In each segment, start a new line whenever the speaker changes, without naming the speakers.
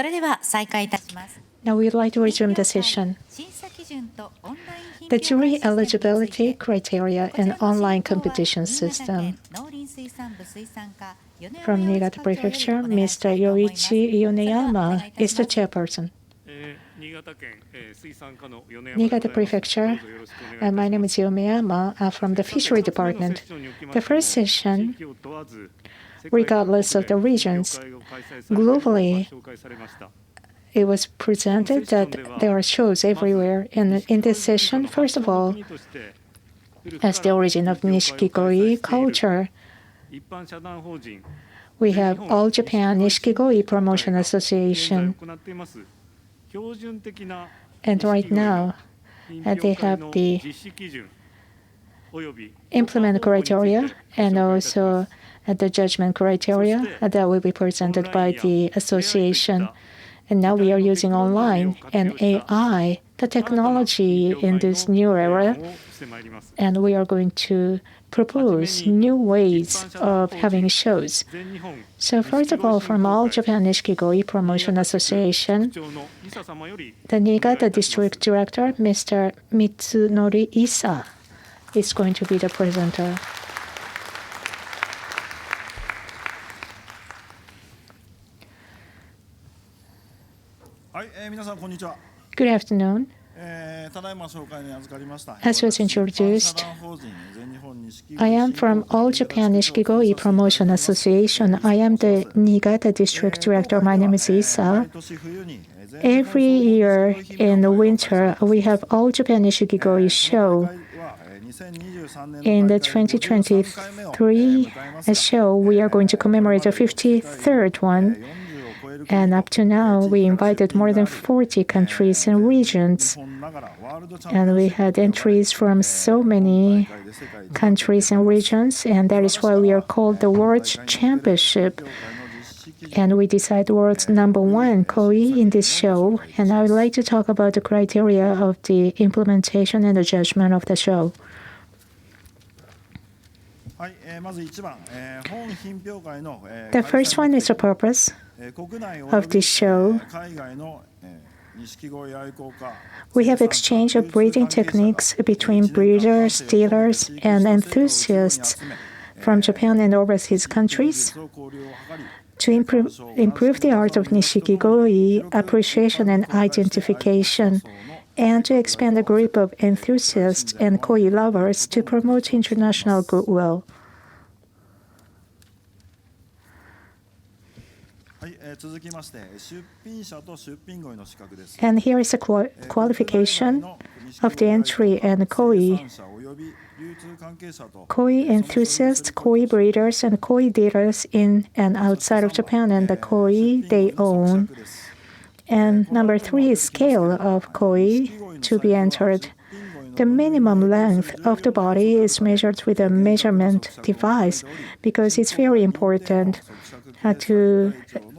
それでは再開いたします。
Now we'd like to resume the session. The jury eligibility criteria and online competition system. From Niigata Prefecture, Mr. Yoichi Yoneyama is the chairperson. Niigata Prefecture, my name is Yoneyama from the Fishery Department. The first session, regardless of the regions, globally, it was presented that there are shows everywhere. And in this session, first of all, as the origin of Nishikigoi culture, we have All Japan Nishikigoi Promotion Association. And right now, they have the implement criteria and also the judgment criteria that will be presented by the association. And now we are using online and AI, the technology in this new era, and we are going to propose new ways of having shows. So first of all, from All Japan Nishikigoi Promotion Association, the Niigata District Director, Mr. Mitsunori Isa, is going to be the presenter. Good afternoon. As was introduced, I am from All Japan Nishikigoi Promotion Association. I am the Niigata District Director. My name is Isa. Every year in the winter, we have All Japan Nishikigoi show. In the 2023 show, we are going to commemorate the 53rd one. And up to now, we invited more than 40 countries and regions. And we had entries from so many countries and regions. And that is why we are called the World Championship. And we decide world's #1 Koi in this show. And I would like to talk about the criteria of the implementation and the judgment of the show. The first one is the purpose of this show. We have exchange of breeding techniques between breeders, dealers, and enthusiasts from Japan and overseas countries to improve the art of Nishikigoi appreciation and identification, and to expand the group of enthusiasts and koi lovers to promote international goodwill. And here is a qualification of the entry and koi. Koi enthusiasts, koi breeders, and koi dealers in and outside of Japan, and the koi they own. And number 3 is scale of koi to be entered. The minimum length of the body is measured with a measurement device because it's very important to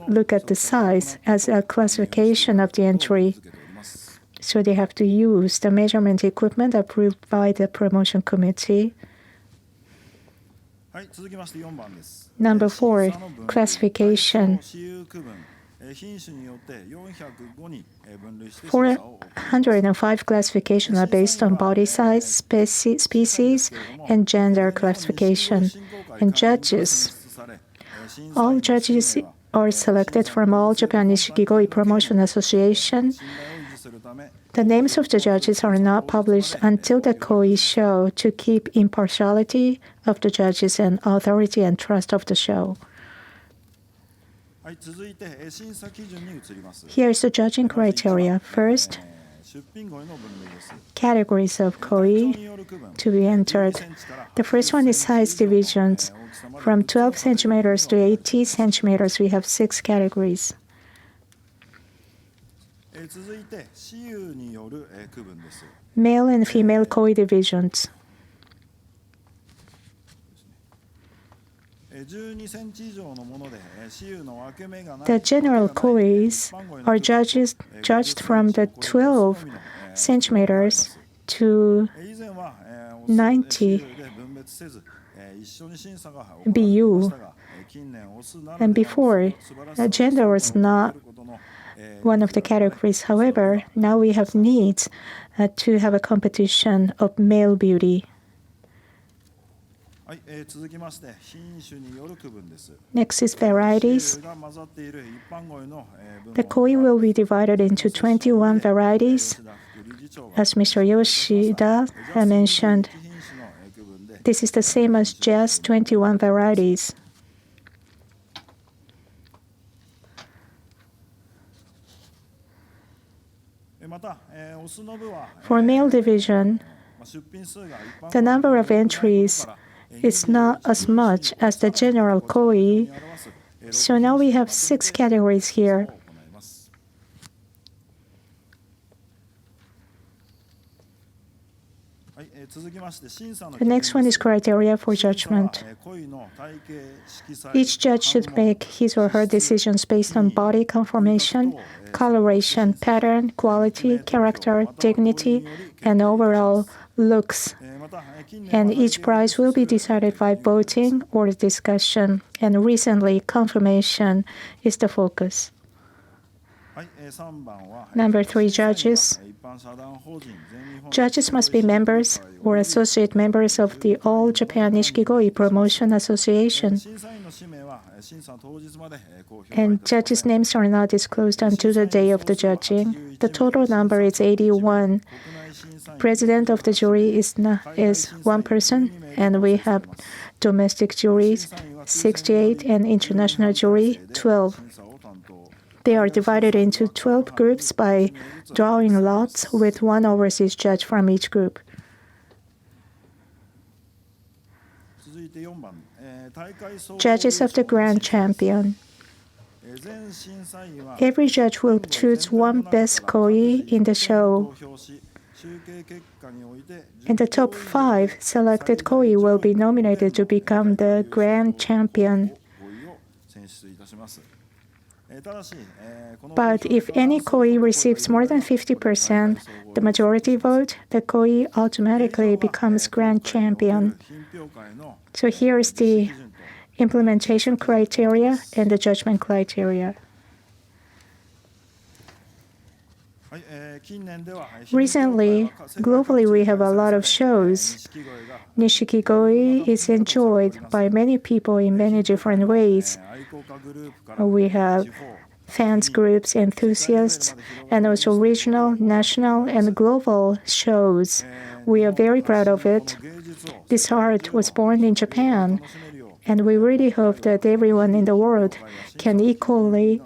look at the size as a classification of the entry. So they have to use the measurement equipment approved by the promotion committee. Number 4, classification. 405 classifications are based on body size, species, and gender classification. And judges. All judges are selected from All Japan Nishikigoi Promotion Association. The names of the judges are not published until the koi show to keep impartiality of the judges and authority and trust of the show. Here is the judging criteria. First, categories of koi to be entered. The first one is size divisions. From 12 centimeters to 80 centimeters, we have 6 categories. Male and female koi divisions. The general kois are judged from the 12 centimeters to 90 BU. And before, gender was not one of the categories. However, now we have needs to have a competition of male beauty. Next is varieties. The koi will be divided into 21 varieties. As Mr. Yoshida mentioned, this is the same as just 21 varieties. For male division, the number of entries is not as much as the general koi, so now we have 6 categories here. The next one is criteria for judgment. Each judge should make his or her decisions based on body conformation, coloration, pattern, quality, character, dignity, and overall looks. And each prize will be decided by voting or discussion. And recently, confirmation is the focus. Number 3, judges. Judges must be members or associate members of the All Japan Nishikigoi Promotion Association. And judges' names are not disclosed until the day of the judging. The total number is 81. President of the jury is 1 person, and we have domestic juries 68 and international jury 12. They are divided into 12 groups by drawing lots with 1 overseas judge from each group. Judges of the Grand Champion. Every judge will choose 1 best koi in the show. And the top 5 selected koi will be nominated to become the Grand Champion. But if any koi receives more than 50%, the majority vote, the koi automatically becomes Grand Champion. So here is the implementation criteria and the judgment criteria. Recently, globally, we have a lot of shows. Nishikigoi is enjoyed by many people in many different ways. We have fans groups, enthusiasts, and also regional, national, and global shows. We are very proud of it. This art was born in Japan, and we really hope that everyone in the world can equally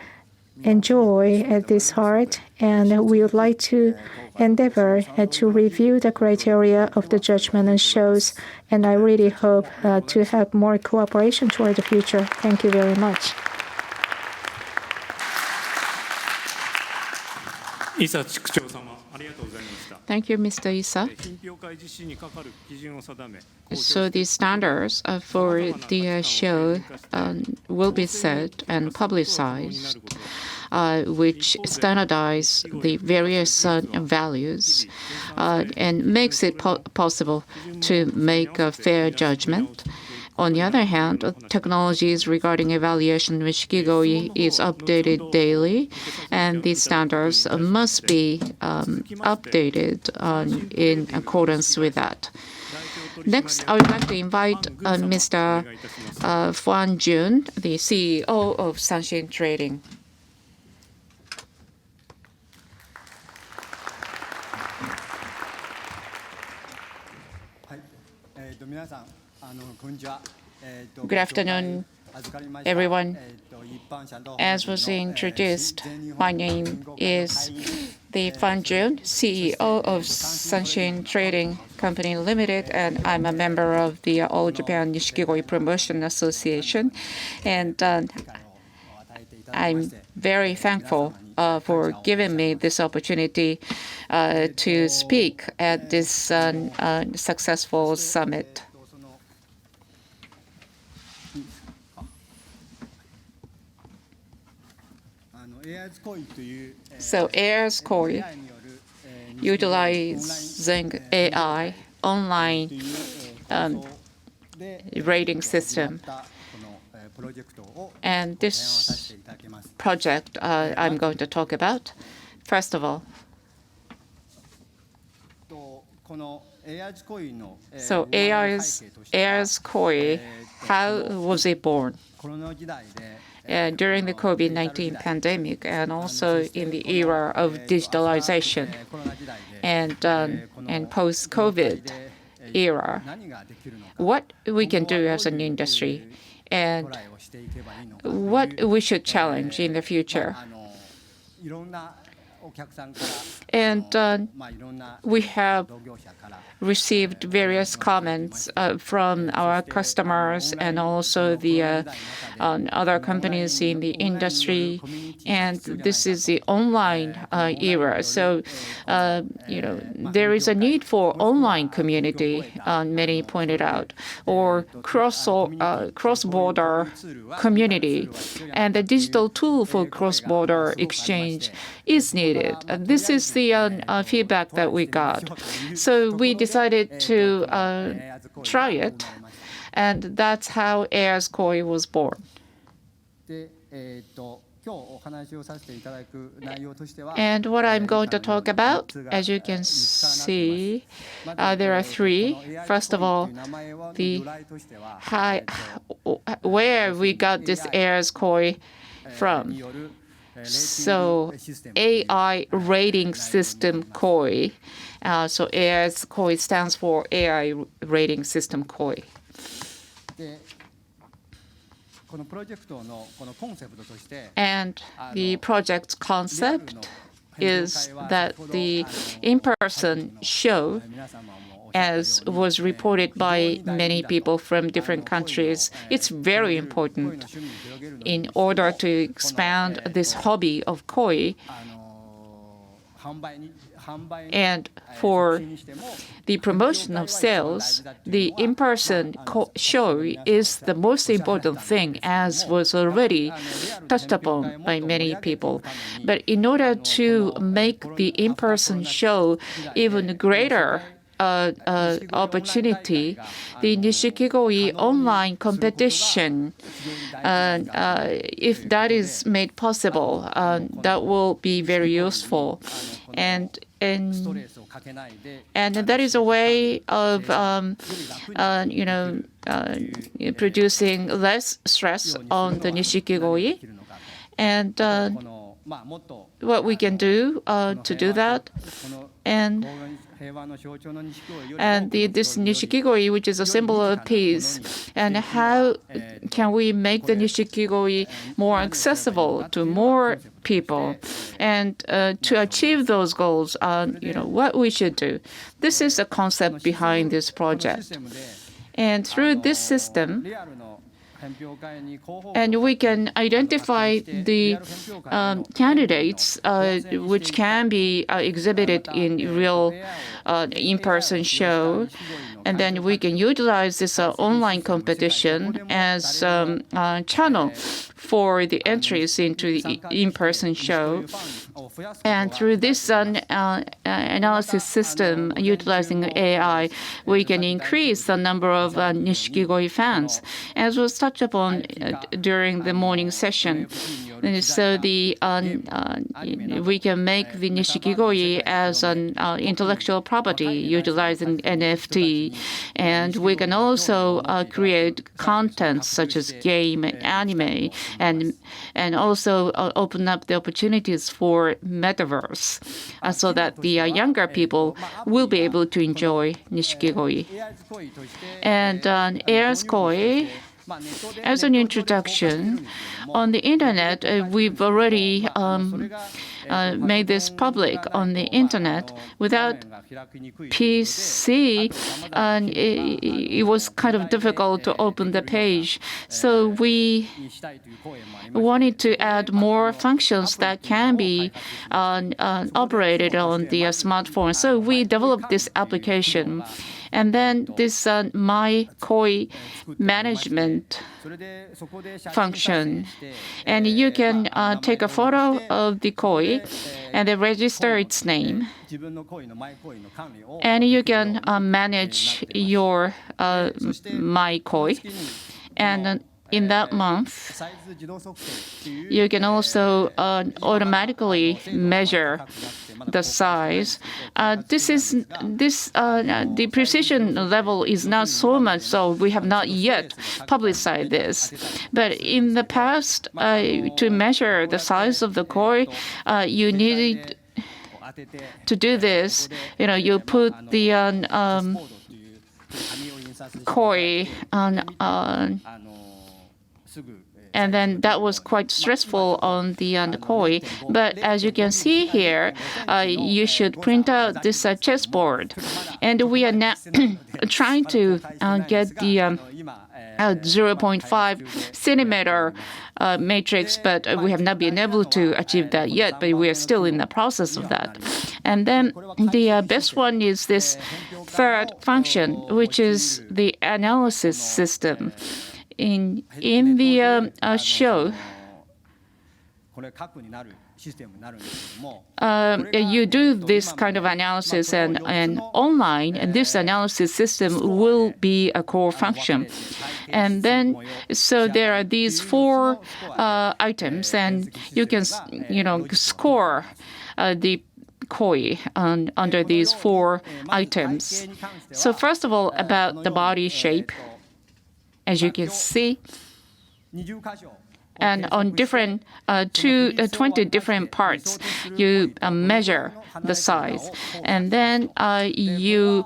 enjoy this art, and we would like to endeavor to review the criteria of the judgment and shows, and I really hope to have more cooperation toward the future. Thank you very much.
Thank you, Mr. Issa. So the standards for the show will be set and publicized, which standardize the various values and makes it possible to make a fair judgment. On the other hand, technologies regarding evaluation of Nishikigoi is updated daily, and these standards must be updated in accordance with that. Next, I would like to invite Mr. Huan Jun, the CEO of Sanshin Trading. Good afternoon, everyone. As was introduced, my name is Huan Jun, CEO of Sanshin Trading Company Limited, and I'm a member of the All Japan Nishikigoi Promotion Association. And I'm very thankful for giving me this opportunity to speak at this successful summit. So Airs Koi, utilizing AI, online rating system, And this project I'm going to talk about. First of all, so AI's COI, how was it born? During the COVID-19 pandemic and also in the era of digitalization and post-COVID era, what we can do as an industry and what we should challenge in the future. And we have received various comments from our customers and also the other companies in the industry. And this is the online era. So, there is a need for online community, many pointed out, or cross-border community. And the digital tool for cross-border exchange is needed. This is the feedback that we got. So we decided to try it, and that's how AI's COI was born. And what I'm going to talk about, as you can see, there are three. First of all, where we got this AI's COI from. So AI rating system COI. So AI's COI stands for AI rating system COI. And the project's concept is that the in-person show, as was reported by many people from different countries, it's very important in order to expand this hobby of koi. And for the promotion of sales, the in-person show is the most important thing, as was already touched upon by many people. But in order to make the in-person show even greater opportunity, the Nishikigoi online competition, if that is made possible, that will be very useful. And that is a way of producing less stress on the Nishikigoi. And what we can do to do that, and this Nishikigoi, which is a symbol of peace, and how can we make the Nishikigoi more accessible to more people, and to achieve those goals, what we should do. This is the concept behind this project. And through this system, and we can identify the candidates which can be exhibited in real in-person show. And then we can utilize this online competition as a channel for the entries into the in-person show. And through this analysis system, utilizing AI, we can increase the number of Nishikigoi fans, as was touched upon during the morning session. And so we can make the Nishikigoi as an intellectual property, utilizing NFT. And we can also create content such as game and anime, and also open up the opportunities for metaverse, so that the younger people will be able to enjoy Nishikigoi. And AI's COI, as an introduction, on the internet, we've already made this public on the internet. Without PC, it was kind of difficult to open the page. So we wanted to add more functions that can be operated on the smartphone. So we developed this application. And then this My Koi management function. And you can take a photo of the koi and then register its name. And you can manage your My Koi. And in that month, you can also automatically measure the size. The precision level is not so much, so we have not yet publicized this. But in the past, to measure the size of the koi, you needed to do this. You put the koi on. And then that was quite stressful on the koi. But as you can see here, you should print out this chessboard. And we are now trying to get the 0.5 centimeter matrix, but we have not been able to achieve that yet, but we are still in the process of that. And then the best one is this third function, which is the analysis system. In the show, you do this kind of analysis and online, and this analysis system will be a core function. And then, so there are these 4 items, and you can, score the koi under these 4 items. So first of all, about the body shape. As you can see, and on 20 different parts, you measure the size, and then you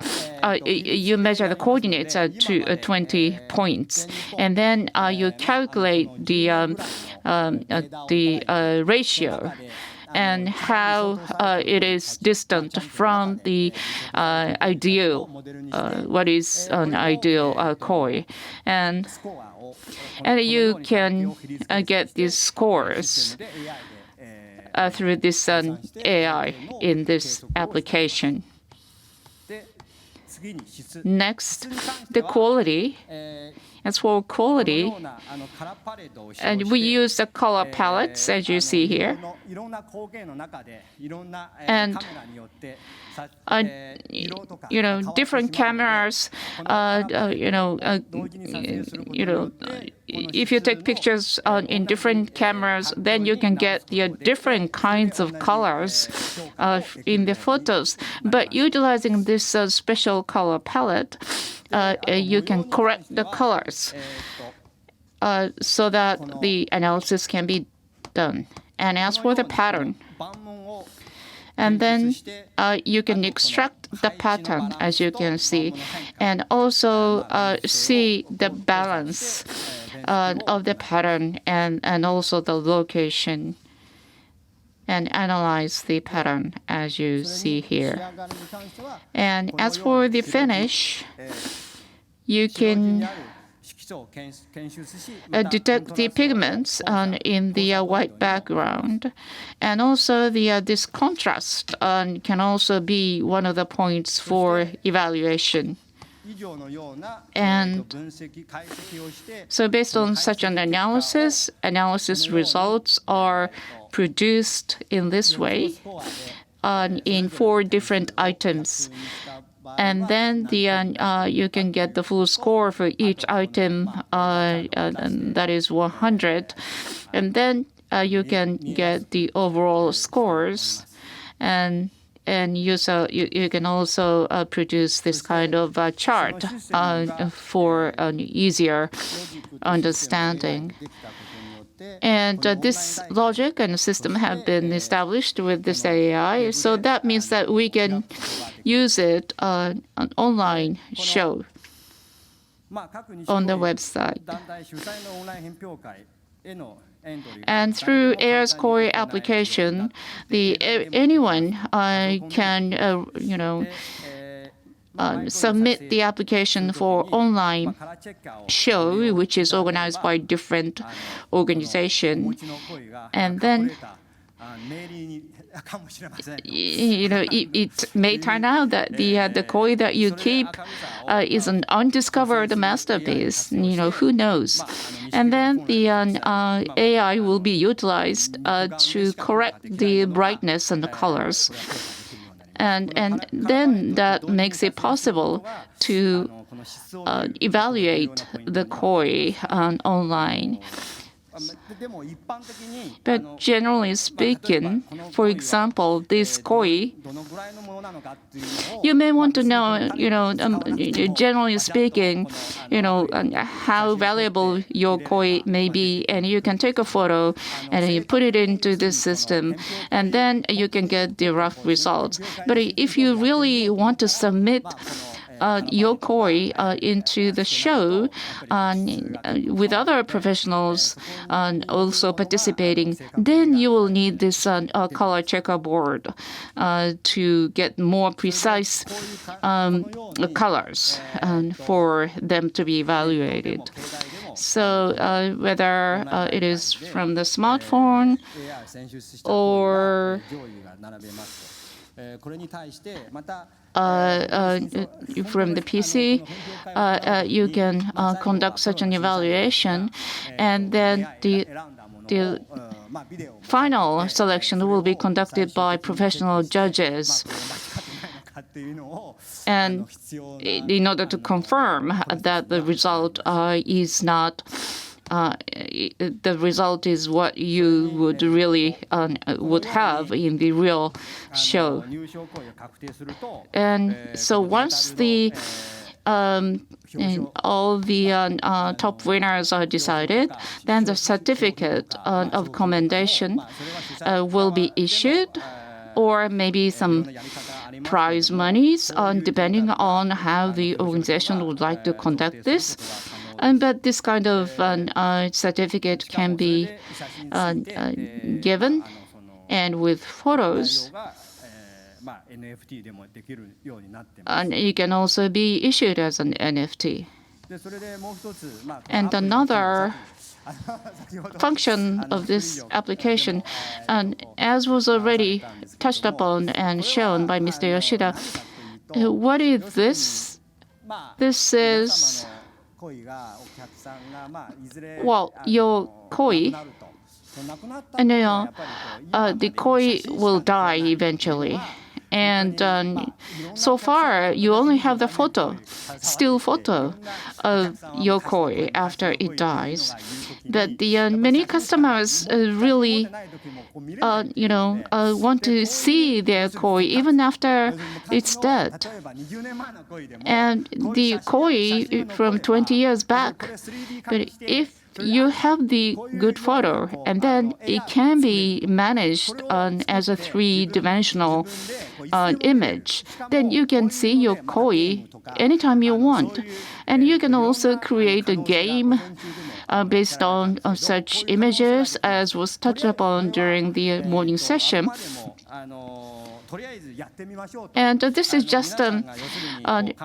measure the coordinates to 20 points, and then you calculate the ratio and how it is distant from the ideal, what is an ideal koi. And you can get these scores through this AI in this application. Next, the quality. As for quality, and we use the color palettes, as you see here. And different cameras, if you take pictures in different cameras, then you can get the different kinds of colors in the photos. But utilizing this special color palette, you can correct the colors so that the analysis can be done. And as for the pattern, and then you can extract the pattern, as you can see, and also see the balance of the pattern and also the location, and analyze the pattern, as you see here. And as for the finish, you can detect the pigments in the white background, and also this contrast can also be one of the points for evaluation. And so based on such an analysis results are produced in this way in 4 different items. And then you can get the full score for each item, and that is 100. And then you can get the overall scores, and you can also produce this kind of chart for an easier understanding. And this logic and system have been established with this AI, so that means that we can use it on an online show on the website. And through AIR's core application, anyone can submit the application for online show, which is organized by different organizations, and then it may turn out that the koi that you keep is an undiscovered masterpiece. Who knows? And then the AI will be utilized to correct the brightness and the colors. And then that makes it possible to evaluate the koi online. But generally speaking, for example, this koi, you may want to know, generally speaking, how valuable your koi may be, and you can take a photo and you put it into this system, and then you can get the rough results. But if you really want to submit your koi into the show with other professionals also participating, then you will need this color checkerboard to get more precise colors for them to be evaluated. So whether it is from the smartphone or from the PC, you can conduct such an evaluation, and then the final selection will be conducted by professional judges. And in order to confirm that the result is not the result is what you would really would have in the real show. And so once the all the top winners are decided, then the certificate of commendation will be issued, or maybe some prize monies, depending on how the organization would like to conduct this. But this kind of certificate can be given, and with photos, and it can also be issued as an NFT. And another function of this application, and as was already touched upon and shown by Mr. Yoshida, what is this? This is, well, your koi, and the koi will die eventually. And so far, you only have the still photo of your koi after it dies. But the many customers really, want to see their koi even after it's dead. And the koi from 20 years back, but if you have the good photo, and then it can be managed as a three-dimensional image, then you can see your koi anytime you want. And you can also create a game based on such images, as was touched upon during the morning session. And this is just an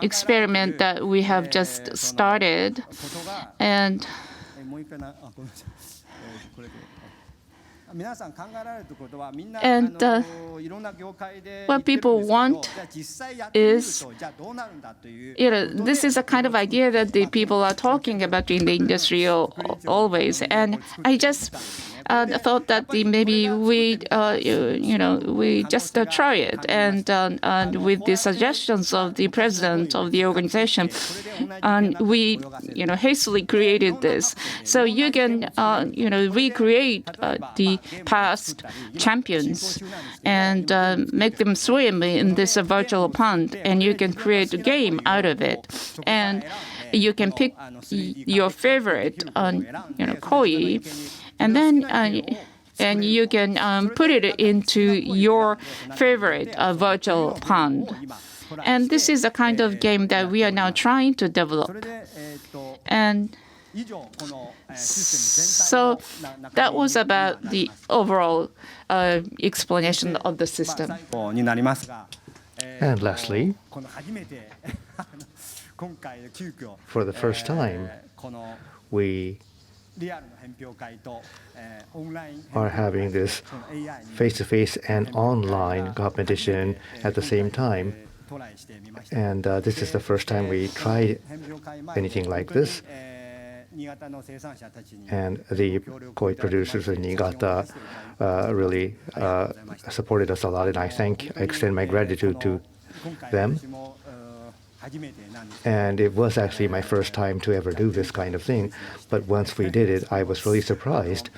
experiment that we have just started. And what people want is, this is a kind of idea that the people are talking about in the industry always. And I just thought that maybe we just try it. And with the suggestions of the president of the organization, we hastily created this. So you can recreate the past champions and make them swim in this virtual pond, and you can create a game out of it. And you can pick your favorite koi, and then and you can put it into your favorite virtual pond. And this is a kind of game that we are now trying to develop. And so that was about the overall explanation of the system.
And lastly, for the first time, we are having this face-to-face and online competition at the same time. And this is the first time we tried anything like this. And the koi producers in Niigata really supported us a lot, and I extend my gratitude to them. And it was actually my first time to ever do this kind of thing. But once we did it, I was really surprised.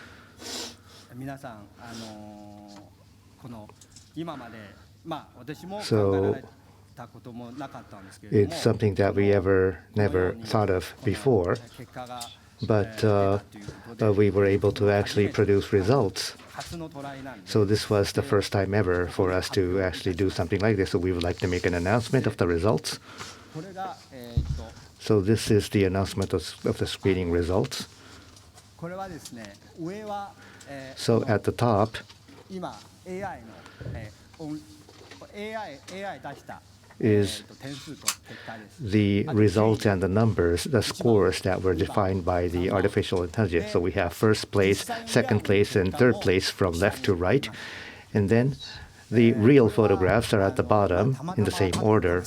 So it's something that we never thought of before. But we were able to actually produce results. So this was the first time ever for us to actually do something like this. So we would like to make an announcement of the results. So this is the announcement of the screening results. So at the top is the results and the numbers, the scores that were defined by the artificial intelligence. So we have first place, second place, and third place from left to right. And then the real photographs are at the bottom in the same order.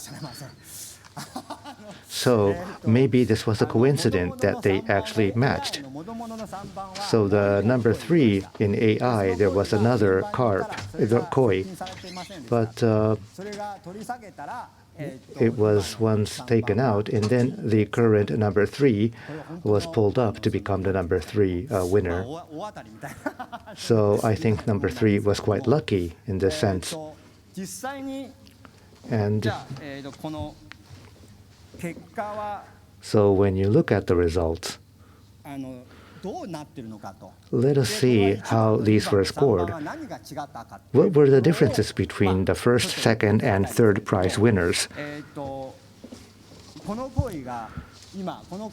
So maybe this was a coincidence that they actually matched. So the number 3 in AI, there was another carp, the koi, but it was once taken out, and then the current number 3 was pulled up to become the number 3 winner. So I think number 3 was quite lucky in this sense. And so when you look at the results, let us see how these were scored. What were the differences between the first, second, and third prize winners?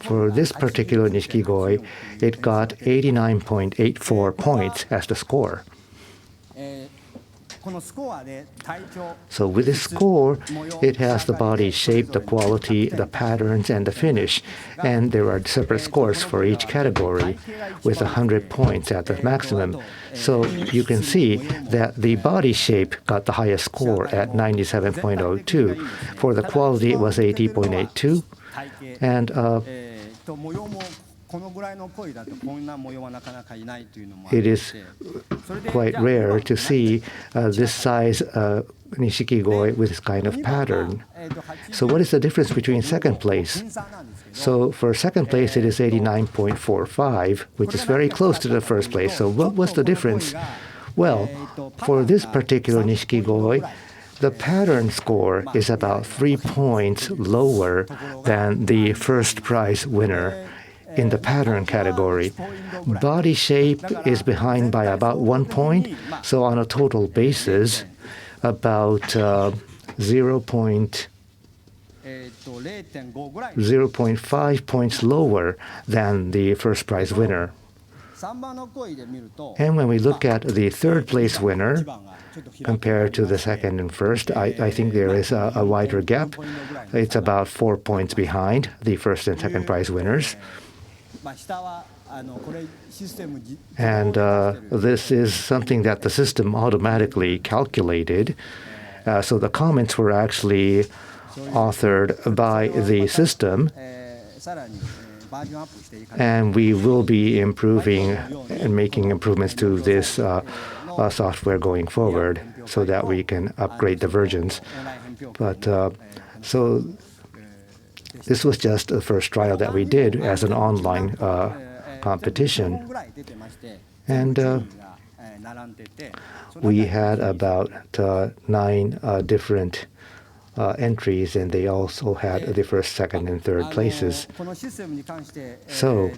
For this particular Nishikigoi, it got 89.84 points as the score. So with this score, it has the body shape, the quality, the patterns, and the finish. And there are separate scores for each category with 100 points at the maximum. So you can see that the body shape got the highest score at 97.02. For the quality, it was 80.82. And it is quite rare to see this size Nishikigoi with this kind of pattern. So what is the difference between second place? So for second place, it is 89.45, which is very close to the first place. So what was the difference? Well, for this particular Nishikigoi, the pattern score is about 3 points lower than the first prize winner in the pattern category. Body shape is behind by about 1 point, so on a total basis, about 0.5 points lower than the first prize winner. And when we look at the third place winner, compared to the second and first, I think there is a wider gap. It's about 4 points behind the first and second prize winners. And this is something that the system automatically calculated. So the comments were actually authored by the system. And we will be improving and making improvements to this software going forward so that we can upgrade the versions. But so this was just the first trial that we did as an online competition. And we had about 9 different entries, and they also had the first, second, and third places. So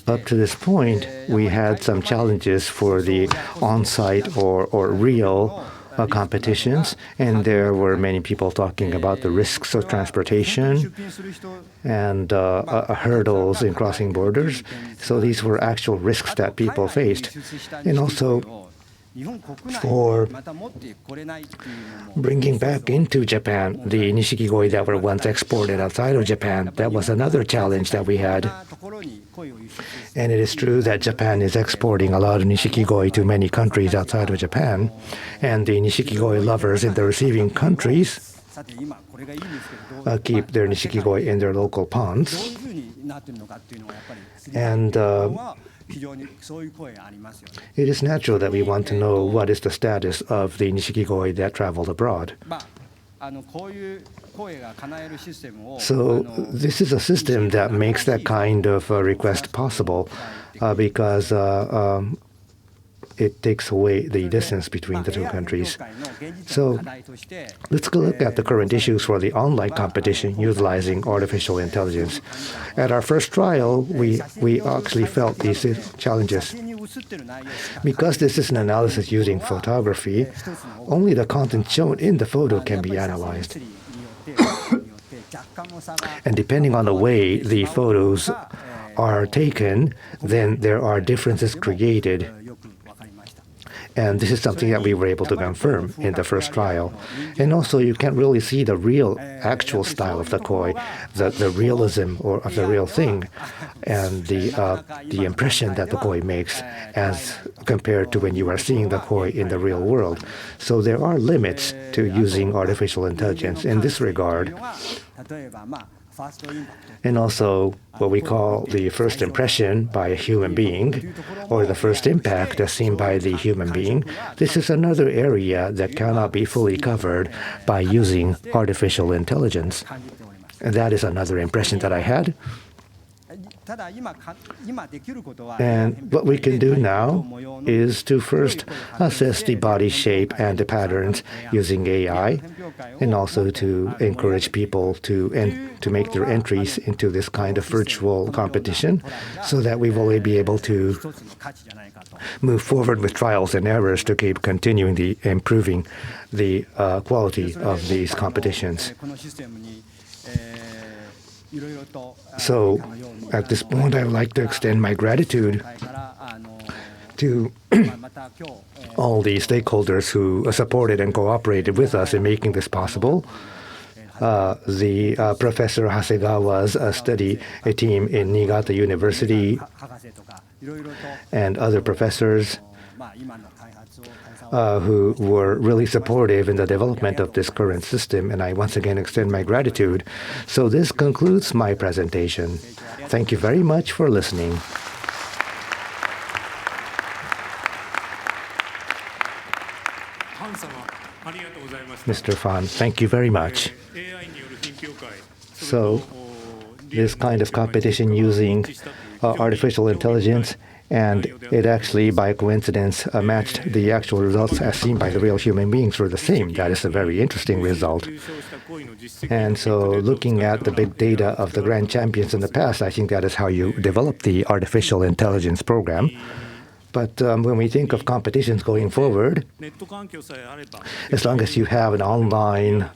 up to this point, we had some challenges for the on-site or real competitions, and there were many people talking about the risks of transportation and hurdles in crossing borders. So these were actual risks that people faced. And also for bringing back into Japan the Nishikigoi that were once exported outside of Japan, that was another challenge that we had. And it is true that Japan is exporting a lot of Nishikigoi to many countries outside of Japan, and the Nishikigoi lovers in the receiving countries keep their Nishikigoi in their local ponds. And it is natural that we want to know what is the status of the Nishikigoi that traveled abroad. So this is a system that makes that kind of request possible because it takes away the distance between the two countries. So let's go look at the current issues for the online competition utilizing artificial intelligence. At our first trial, we actually felt these challenges. Because this is an analysis using photography, only the content shown in the photo can be analyzed. And depending on the way the photos are taken, then there are differences created. And this is something that we were able to confirm in the first trial. And also, you can't really see the real, actual style of the koi, the realism or of the real thing, and the impression that the koi makes as compared to when you are seeing the koi in the real world. So there are limits to using artificial intelligence in this regard. And also what we call the first impression by a human being, or the first impact as seen by the human being. This is another area that cannot be fully covered by using artificial intelligence. And that is another impression that I had. And what we can do now is to first assess the body shape and the patterns using AI, and also to encourage people to make their entries into this kind of virtual competition, so that we will be able to move forward with trials and errors to keep continuing improving the quality of these competitions. So at this point, I would like to extend my gratitude to all the stakeholders who supported and cooperated with us in making this possible. The Professor Hasegawa's study team in Niigata University and other professors who were really supportive in the development of this current system, and I once again extend my gratitude. So this concludes my presentation. Thank you very much for listening. Mr. Fan, thank you very much. So this kind of competition using artificial intelligence, and it actually, by coincidence, matched the actual results as seen by the real human beings were the same. That is a very interesting result. And so looking at the big data of the grand champions in the past, I think that is how you develop the artificial intelligence program. But when we think of competitions going forward, as long as you have an online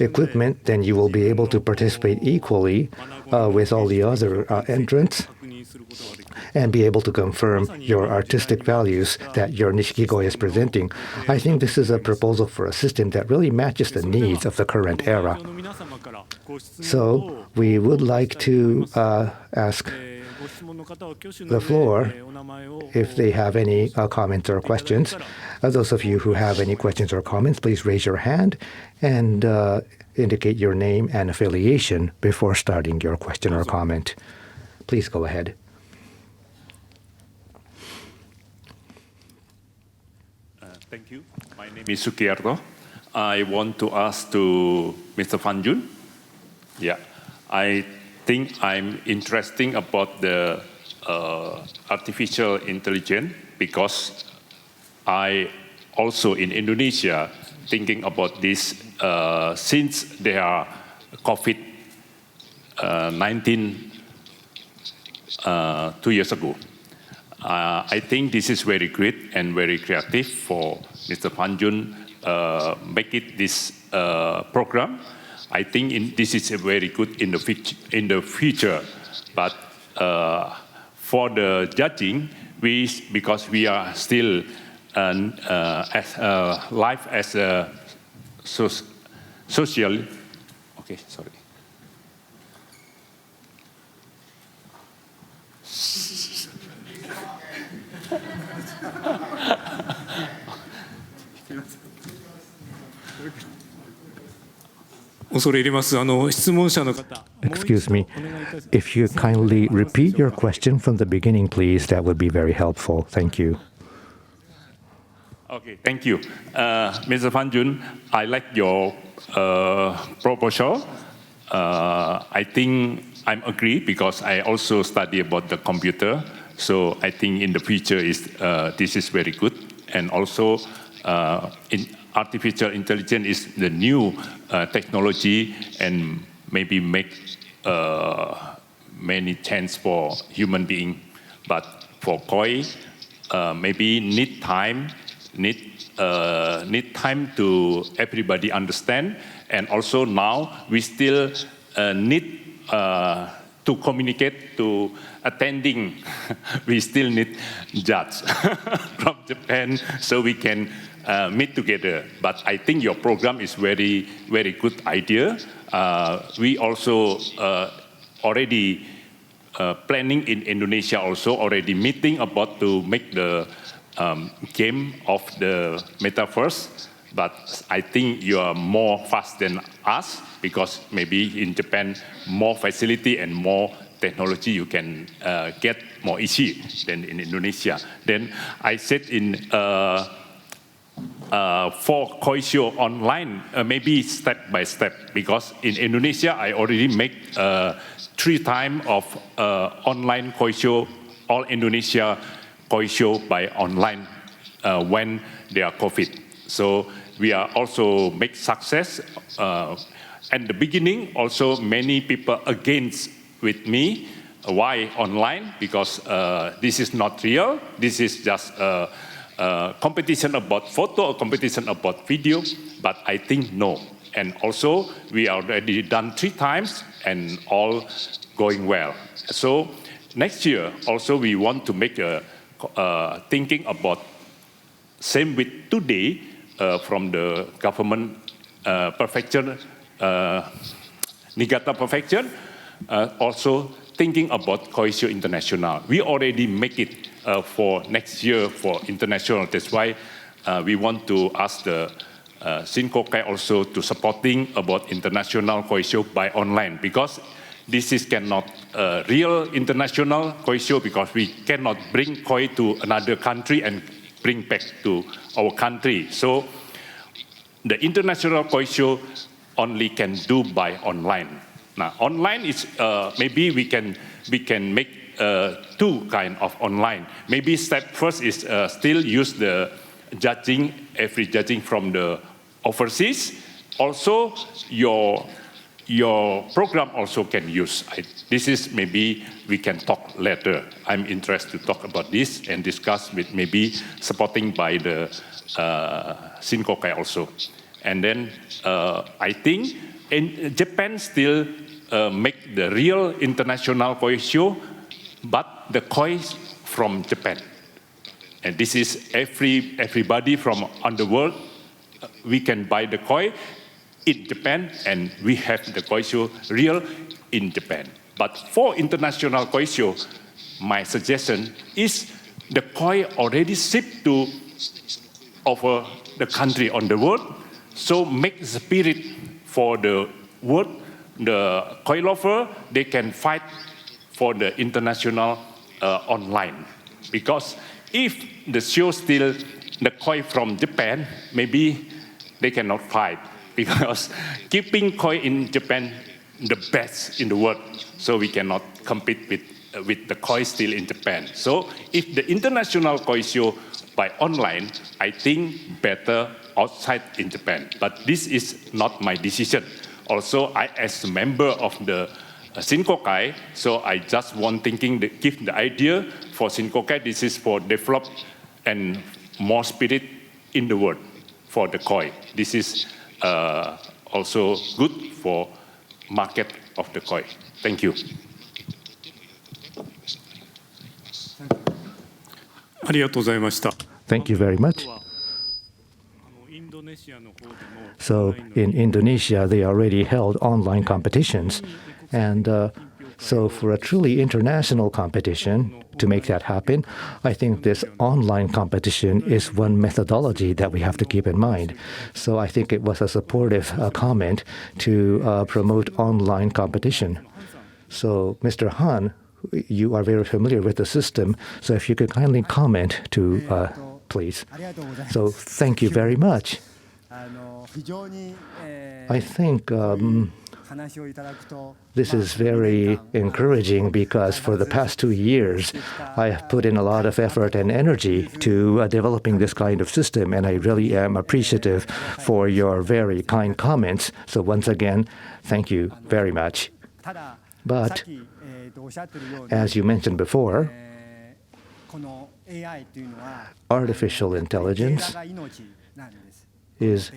equipment, then you will be able to participate equally with all the other entrants and be able to confirm your artistic values that your Nishikigoi is presenting. I think this is a proposal for a system that really matches the needs of the current era. So we would like to ask the floor if they have any comments or questions. Those of you who have any questions or comments, please raise your hand and indicate your name and affiliation before starting your question or comment. Please go ahead.
Thank you. My name is Sukiyarto. I want to ask to Mr. Fanjun. Yeah, I think I'm interested about the artificial intelligence because I also in Indonesia thinking about this since there are COVID-19 2 years ago. I think this is very great and very creative for Mr. Fanjun make it this program. I think this is very good in the future. But for the judging, because we are still life as a social. Okay, sorry.
Excuse me. If you kindly repeat your question from the beginning, please, that would be very helpful. Thank you.
Okay, thank you. Mr. Fan Jun, I like your proposal. I think I'm agree because I also study about the computer. So I think in the future this is very good. And also in artificial intelligence is the new technology and maybe make many chance for human being. But for koi, maybe need time to everybody understand. And also now we still need to communicate to attending. We still need judge from Japan so we can meet together. But I think your program is very, very good idea. We also already planning in Indonesia also already meeting about to make the game of the metaverse, but I think you are more fast than us because maybe in Japan more facility and more technology you can get more easy than in Indonesia. Then I said in for koi show online, maybe step by step because in Indonesia I already make 3 times of online koi show, all Indonesia koi show by online when they are COVID. So we are also make success. At the beginning, also many people against with me. Why online? Because this is not real. This is just competition about photo or competition about video. But I think no. And also we already done 3 times and all going well. So next year also we want to make a thinking about same with today from the government prefecture, Niigata prefecture, also thinking about Koi Show International. We already make it for next year for international. That's why we want to ask the Shinkokai also to supporting about international Koi Show by online because this is cannot real international koi show because we cannot bring koi to another country and bring back to our country. So the international koi show only can do by online. Now online is maybe we can make 2 kind of online. Maybe step first is still use the judging from the overseas. Also your program also can use. This is maybe we can talk later. I'm interested to talk about this and discuss with maybe supporting by the Shinkokai also. And then I think in Japan still make the real international koi show, but the koi from Japan. And this is everybody from on the world, we can buy the koi in Japan, and we have the koi show real in Japan. But for international koi show, my suggestion is the koi already shipped to over the country on the world, so make the spirit for the world. The koi lover, they can fight for the international online. Because if the show still the koi from Japan, maybe they cannot fight. Because keeping koi in Japan the best in the world, so we cannot compete with the koi still in Japan. So if the international koi show by online, I think better outside in Japan. But this is not my decision. Also, I as a member of the Shinkokai, so I just want thinking to give the idea for Shinkokai. This is for develop and more spirit in the world for the koi. This is also good for market of the koi. Thank you.
Thank you very much. So in Indonesia, they already held online competitions. And so for a truly international competition, to make that happen, I think this online competition is one methodology that we have to keep in mind. So I think it was a supportive comment to promote online competition. So Mr. Han, you are very familiar with the system. So if you could kindly comment to please. So thank you very much. I think this is very encouraging because for the past 2 years, I have put in a lot of effort and energy to developing this kind of system, and I really am appreciative for your very kind comments. So once again, thank you very much. But as you mentioned before, artificial intelligence is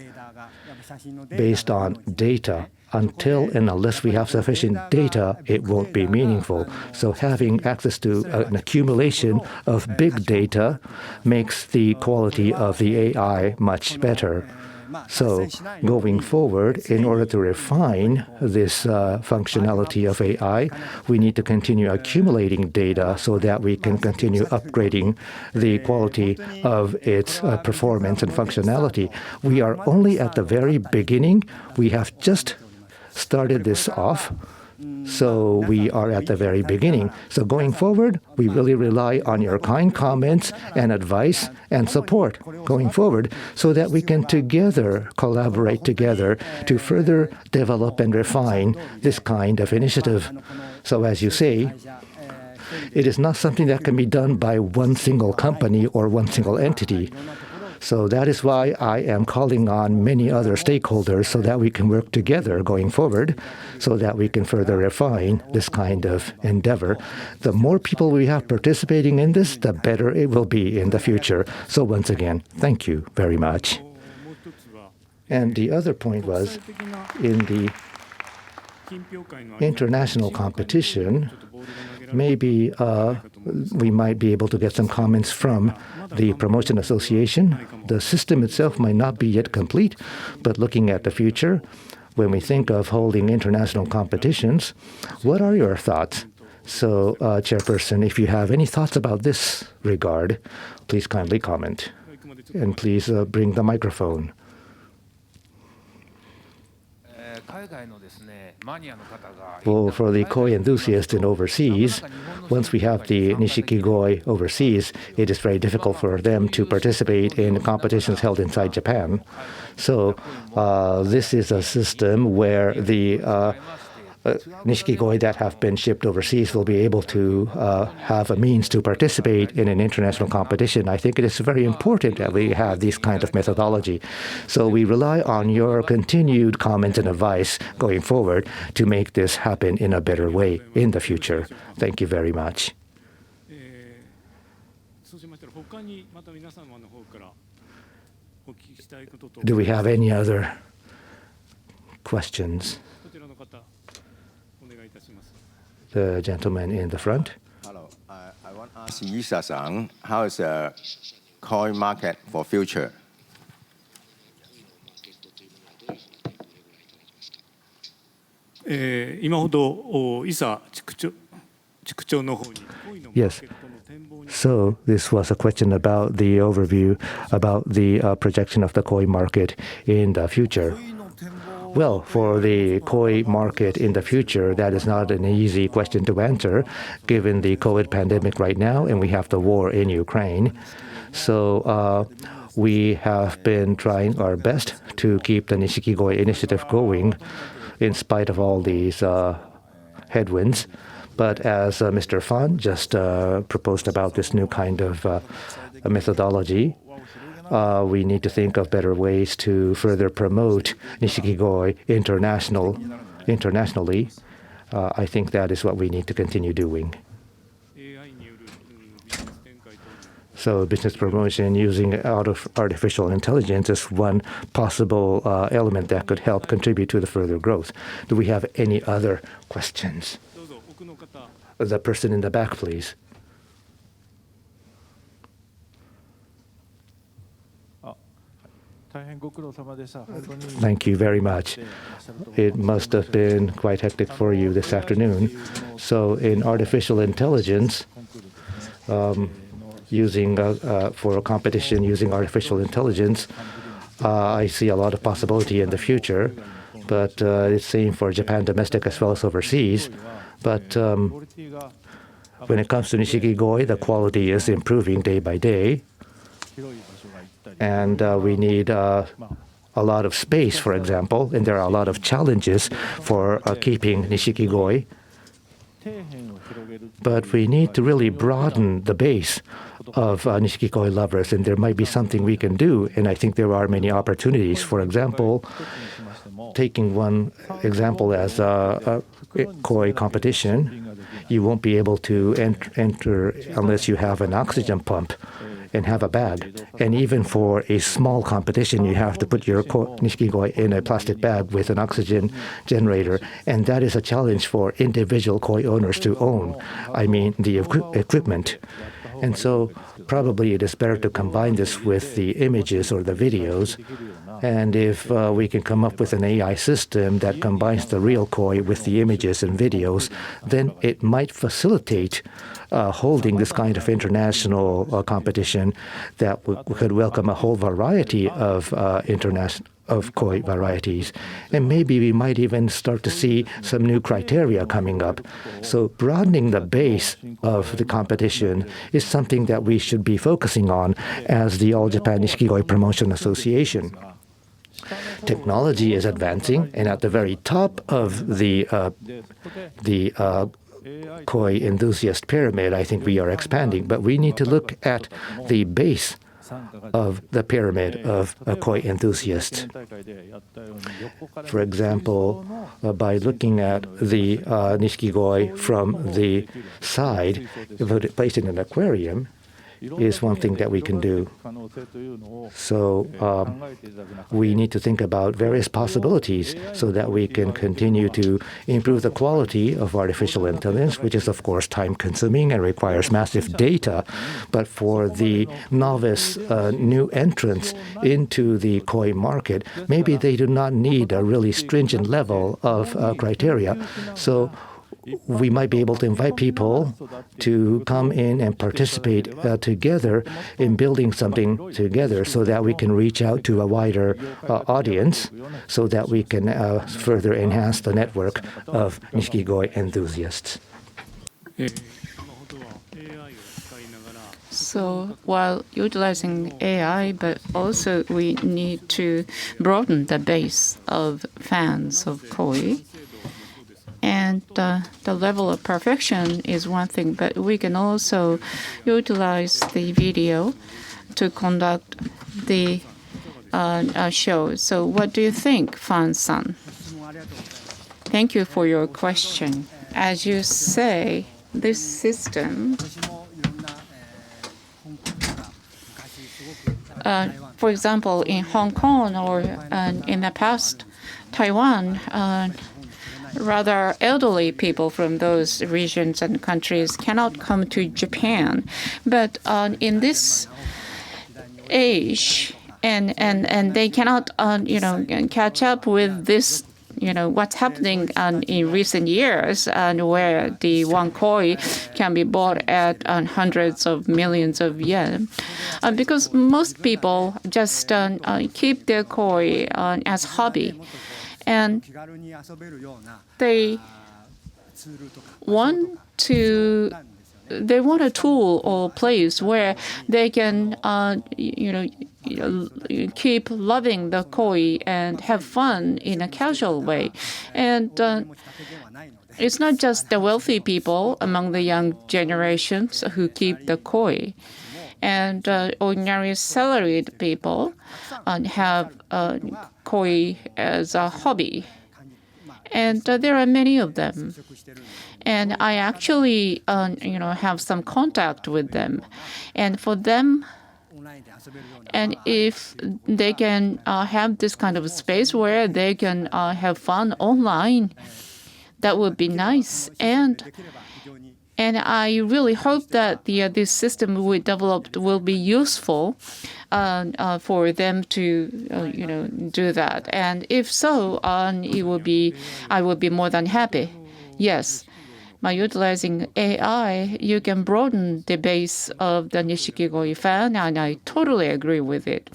based on data. Until and unless we have sufficient data, it won't be meaningful. So having access to an accumulation of big data makes the quality of the AI much better. So going forward, in order to refine this functionality of AI, we need to continue accumulating data so that we can continue upgrading the quality of its performance and functionality. We are only at the very beginning. We have just started this off. So we are at the very beginning. So going forward, we really rely on your kind comments and advice and support going forward so that we can together collaborate together to further develop and refine this kind of initiative. So as you say, it is not something that can be done by one single company or one single entity. So that is why I am calling on many other stakeholders so that we can work together going forward so that we can further refine this kind of endeavor. The more people we have participating in this, the better it will be in the future. So once again, thank you very much. And the other point was in the international competition, maybe we might be able to get some comments from the Promotion Association. The system itself might not be yet complete, but looking at the future, when we think of holding international competitions, what are your thoughts? So, Chairperson, if you have any thoughts about this regard, please kindly comment. And please bring the microphone. Well, for the koi enthusiasts in overseas, once we have the Nishikigoi overseas, it is very difficult for them to participate in competitions held inside Japan. So this is a system where the Nishikigoi that have been shipped overseas will be able to have a means to participate in an international competition. I think it is very important that we have this kind of methodology. So we rely on your continued comments and advice going forward to make this happen in a better way in the future. Thank you very much. Do we have any other questions? The gentleman in the front.
Hello, I want to ask Isa-san, how is the coin market for future?
Yes. So this was a question about the overview about the projection of the koi market in the future. Well, for the koi market in the future, that is not an easy question to answer, given the COVID pandemic right now, and we have the war in Ukraine. So we have been trying our best to keep the Nishikigoi initiative going in spite of all these headwinds. But as Mr. Fan just proposed about this new kind of methodology, we need to think of better ways to further promote Nishikigoi internationally. I think that is what we need to continue doing. So business promotion using artificial intelligence is one possible element that could help contribute to the further growth. Do we have any other questions? The person in the back, please. Thank you very much. It must have been quite hectic for you this afternoon. So in artificial intelligence, using for a competition using artificial intelligence, I see a lot of possibility in the future, but it's same for Japan domestic as well as overseas. But when it comes to Nishikigoi, the quality is improving day by day. And we need a lot of space, for example, and there are a lot of challenges for keeping Nishikigoi. But we need to really broaden the base of Nishikigoi lovers, and there might be something we can do, and I think there are many opportunities. For example, taking one example as a koi competition, you won't be able to enter unless you have an oxygen pump and have a bag. And even for a small competition, you have to put your Nishikigoi in a plastic bag with an oxygen generator. And that is a challenge for individual koi owners to own. I mean, the equipment. And so probably it is better to combine this with the images or the videos. And if we can come up with an AI system that combines the real koi with the images and videos, then it might facilitate holding this kind of international competition that could welcome a whole variety of koi varieties. And maybe we might even start to see some new criteria coming up. So broadening the base of the competition is something that we should be focusing on as the All Japan Nishikigoi Promotion Association. Technology is advancing, and at the very top of the koi enthusiast pyramid, I think we are expanding. But we need to look at the base of the pyramid of koi enthusiasts. For example, by looking at the Nishikigoi from the side, place it in an aquarium, is one thing that we can do. So we need to think about various possibilities so that we can continue to improve the quality of artificial intelligence, which is, of course, time-consuming and requires massive data. But for the novice new entrants into the koi market, maybe they do not need a really stringent level of criteria. So we might be able to invite people to come in and participate together in building something together so that we can reach out to a wider audience so that we can further enhance the network of Nishikigoi enthusiasts.
So while utilizing AI, but also we need to broaden the base of fans of koi. And the level of perfection is one thing, but we can also utilize the video to conduct the show. So what do you think, Fan-san? Thank you for your question. As you say, this system, for example, in Hong Kong or in the past, Taiwan, rather elderly people from those regions and countries cannot come to Japan. But in this age, and they cannot, catch up with this, what's happening in recent years, and where the one koi can be bought at hundreds of millions of yen, because most people just keep their koi as hobby. And they want a tool or place where they can, keep loving the koi and have fun in a casual way. And it's not just the wealthy people among the young generations who keep the koi. And ordinary salaried people have koi as a hobby. And there are many of them. And I actually, have some contact with them. And for them, and if they can have this kind of space where they can have fun online, that would be nice. And I really hope that this system we developed will be useful for them to, do that. And if so, I would be more than happy. Yes, by utilizing AI, you can broaden the base of the Nishikigoi fan, and I totally agree with it.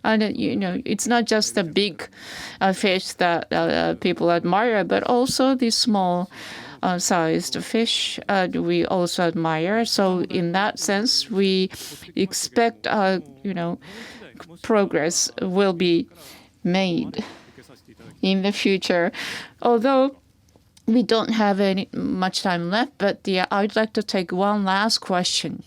And, it's not just the big fish that people admire, but also the small sized fish we also admire. So in that sense, we expect progress will be made in the future. Although we don't have much time left, but I'd like to take one last question.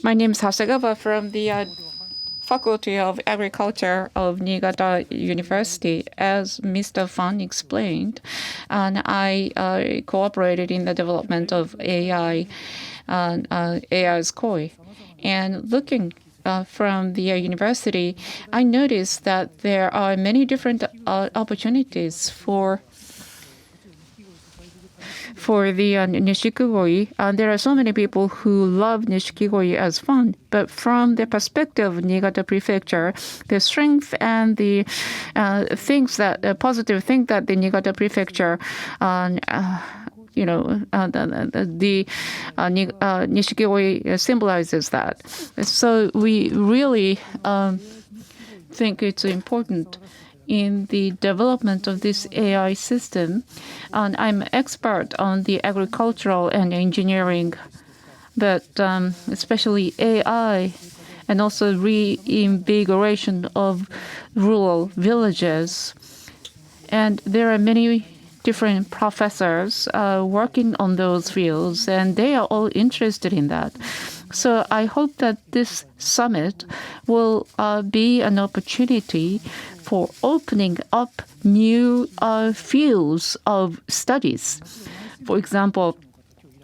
My name is Hasegawa from the Faculty of Agriculture of Niigata University. As Mr. Fan explained, and I cooperated in the development of AI, AI's KOI. And looking from the university, I noticed that there are many different opportunities for the Nishikigoi. There are so many people who love Nishikigoi as fun, but from the perspective of Niigata Prefecture, the strength and the positive thing that the Niigata Prefecture Nishikigoi symbolizes that. So we really think it's important in the development of this AI system. And I'm an expert on the agricultural and engineering, but especially AI and also reinvigoration of rural villages. And there are many different professors working on those fields, and they are all interested in that. So I hope that this summit will be an opportunity for opening up new fields of studies. For example,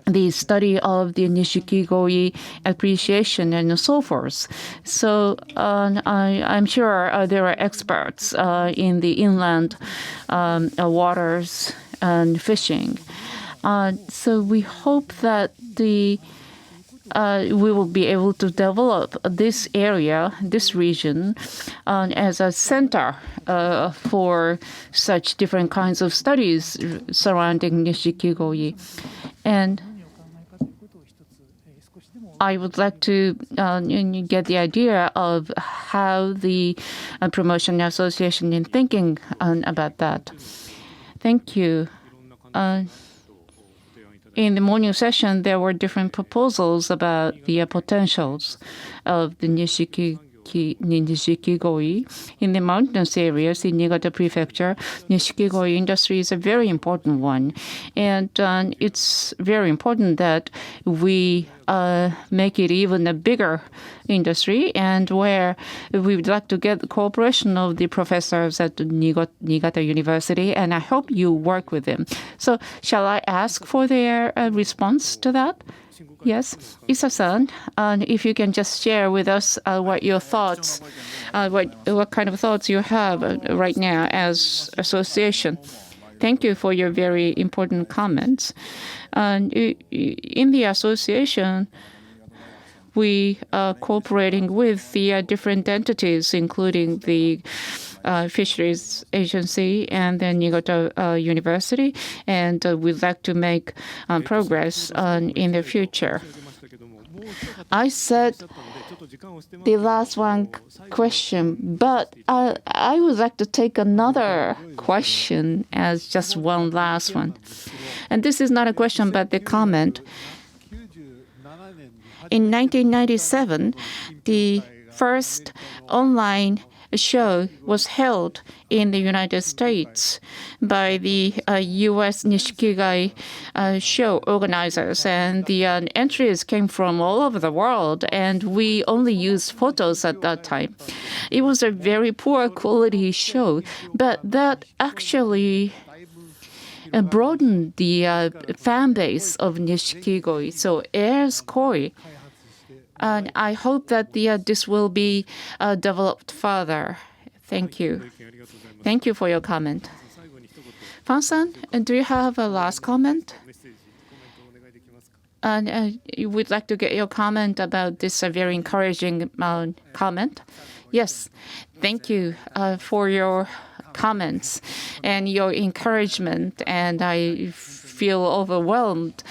the study of the Nishikigoi appreciation and so forth. So I'm sure there are experts in the inland waters and fishing. So we hope that we will be able to develop this area, this region, as a center for such different kinds of studies surrounding Nishikigoi. And I would like to get the idea of how the Promotion Association is thinking about that. Thank you. In the morning session, there were different proposals about the potentials of the Nishikigoi. In the mountainous areas in Niigata Prefecture, Nishikigoi industry is a very important one. And it's very important that we make it even a bigger industry, and where we would like to get the cooperation of the professors at Niigata University, and I hope you work with them. So shall I ask for their response to that? Yes, Issa-san, if you can just share with us what your thoughts, what kind of thoughts you have right now as association. Thank you for your very important comments. And in the association, we are cooperating with the different entities, including the Fisheries Agency and then Niigata University, and we'd like to make progress in the future. I said the last one question, but I would like to take another question as just one last one. And this is not a question, but the comment. In 1997, the first online show was held in the United States by the U.S. Nishikigoi show organizers, and the entries came from all over the world, and we only used photos at that time. It was a very poor quality show, but that actually broadened the fan base of Nishikigoi. So heirs koi. And I hope that this will be developed further. Thank you. Thank you for your comment. Fan-san, do you have a last comment? And you would like to get your comment about this very encouraging comment? Yes. Thank you for your comments and your encouragement, and I feel overwhelmed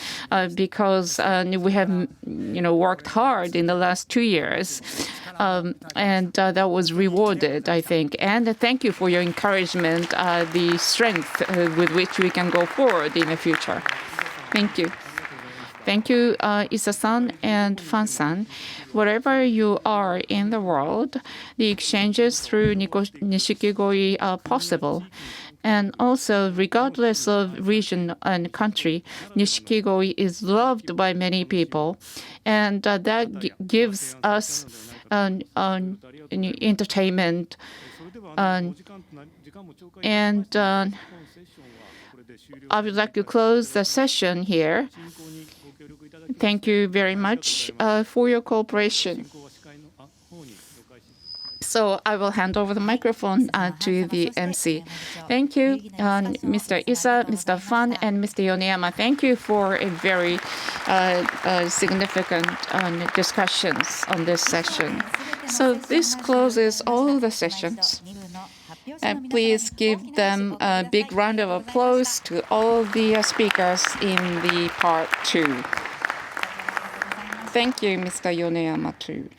because we have worked hard in the last 2 years. And that was rewarded, I think. And thank you for your encouragement, the strength with which we can go forward in the future. Thank you. Thank you, Issa-san and Fan-san. Wherever you are in the world, the exchanges through Nishikigoi are possible. And also, regardless of region and country, Nishikigoi is loved by many people. And that gives us entertainment. And I would like to close the session here. Thank you very much for your cooperation. So I will hand over the microphone to the MC. Thank you, Mr. Issa, Mr. Fan, and Mr. Yoneyama. Thank you for a very significant discussions on this session. So this closes all the sessions. And please give them a big round of applause to all the speakers in the part 2. Thank you, Mr. Yoneyama, too.